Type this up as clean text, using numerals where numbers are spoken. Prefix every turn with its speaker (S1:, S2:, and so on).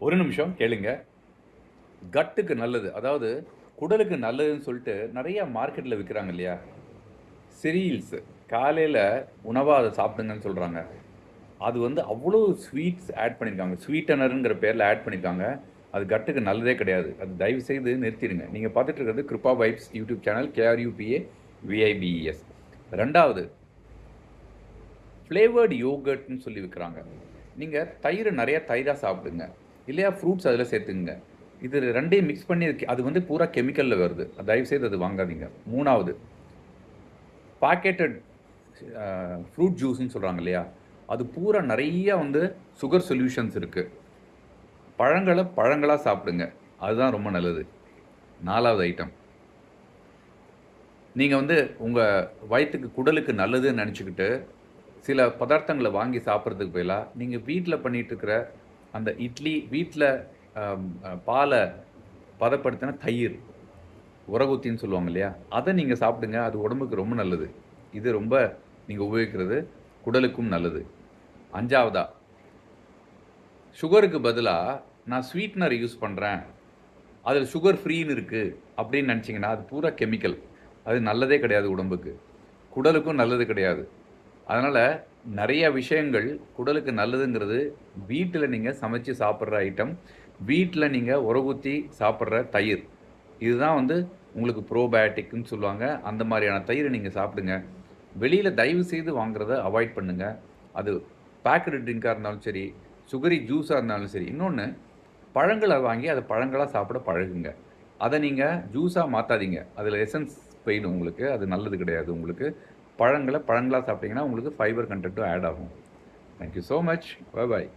S1: ஒரு நிமிஷம் கேளுங்க. கட்டுக்கு நல்லது. அதாவது குடலுக்கு நல்லதுன்னு சொல்லிட்டு நெறைய மார்க்கெட்ல விக்கிறாங்க இல்லையா? சிரியல்ஸ் காலையில உணவா அத சாப்பிடுங்கன்னு சொல்றாங்க. அது வந்து அவ்ளோ ஸ்வீட்ஸ் ஆட் பண்ணியிருக்காங்க. ஸ்வீட்டனர்ங்கிற பேர்ல ஆட் பண்ணியிருக்காங்க. அது கட்டுக்கு நல்லதே கிடையாது. அது தயவு செய்து நிறுத்திடுங்க. நீங்க பார்த்துட்டு இருக்கிறது Krupa vibes YouTube channel KRUPAVIBES. 2வது ஃப்ளேவர்ட் யோகர்ட்ன்னு சொல்லி விக்கிறாங்க. நீங்க தயிர நெறைய தயிரா சாப்பிடுங்க. இல்லையா ஃப்ரூட்ஸ் அதில சேர்த்துக்கங்க. இது 2யும் மிக்ஸ் பண்ணி அது வந்து பூரா கெமிக்கல்ல வருது. தயவுசெய்து அது வாங்காதீங்க. 3வது பாக்கெட்டட் ஃப்ரூட் ஜூஸ்ன்னு சொல்றாங்க இல்லையா? அது பூரா நெறைய வந்து சுகர் சொல்யூஷன்ஸ் இருக்கு. பழங்கள பழங்களா சாப்பிடுங்க. அதுதான் ரொம்ப நல்லது. 4வது ஐட்டம். நீங்க வந்து உங்க வயித்துக்கு, குடலுக்கு நல்லதுன்னு நெனச்சுக்கிட்டு, சில பதார்த்தங்கள வாங்கி சாப்பிடுறதுக்கு பதிலா, நீங்க வீட்ல பண்ணிட்டு இருக்கிற அந்த இட்லி, வீட்ல பால பதப்படுத்தின தயிர், உரகுத்தின்னு சொல்லுவாங்க இல்லையா? அத நீங்க சாப்பிடுங்க. அது உடம்புக்கு ரொம்ப நல்லது. இது ரொம்ப நீங்க உபயோகிக்கிறது குடலுக்கும் நல்லது. 5வதா, சுகருக்கு பதிலா நான் ஸ்வீட்னர் யூஸ் பண்றேன். அதில சுகர் ஃப்ரீன்னு இருக்கு அப்படின்னு நெனச்சீங்கன்னா, அது பூரா கெமிக்கல். அது நல்லதே கிடையாது உடம்புக்கு. குடலுக்கும் நல்லது கிடையாது. அதனால நெறைய விஷயங்கள் குடலுக்கு நல்லதுங்கிறது, வீட்டில நீங்க சமைச்சு சாப்பிடுற ஐட்டம், வீட்ல நீங்க உரஊத்தி சாப்பிடுற தயிர். இதுதான் வந்து உங்களுக்கு ப்ரோபயோட்டிக்ன்னு சொல்லுவாங்க. அந்த மாரியான தயிர நீங்க சாப்பிடுங்க. வெளியில தயவு செய்து வாங்குறத அவாய்ட் பண்ணுங்க. அது பேக்டு ட்ரிங்க்கா இருந்தாலும் சரி, சுகரி ஜூஸா இருந்தாலும் சரி. இன்னொன்னு பழங்கள வாங்கி அத பழங்களா சாப்பிட பழகுங்க. அத நீங்க ஜூஸா மாத்தாதீங்க. அதில எசன்ஸ் போயிடும் உங்களுக்கு. அது நல்லது கிடையாது உங்களுக்கு. பழங்கள பழங்களா சாப்பிட்டீங்கன்னா, உங்களுக்கு ஃபைபர் கன்டென்ட்டும் ஆட் ஆகும். Thank you so much. Bye bye.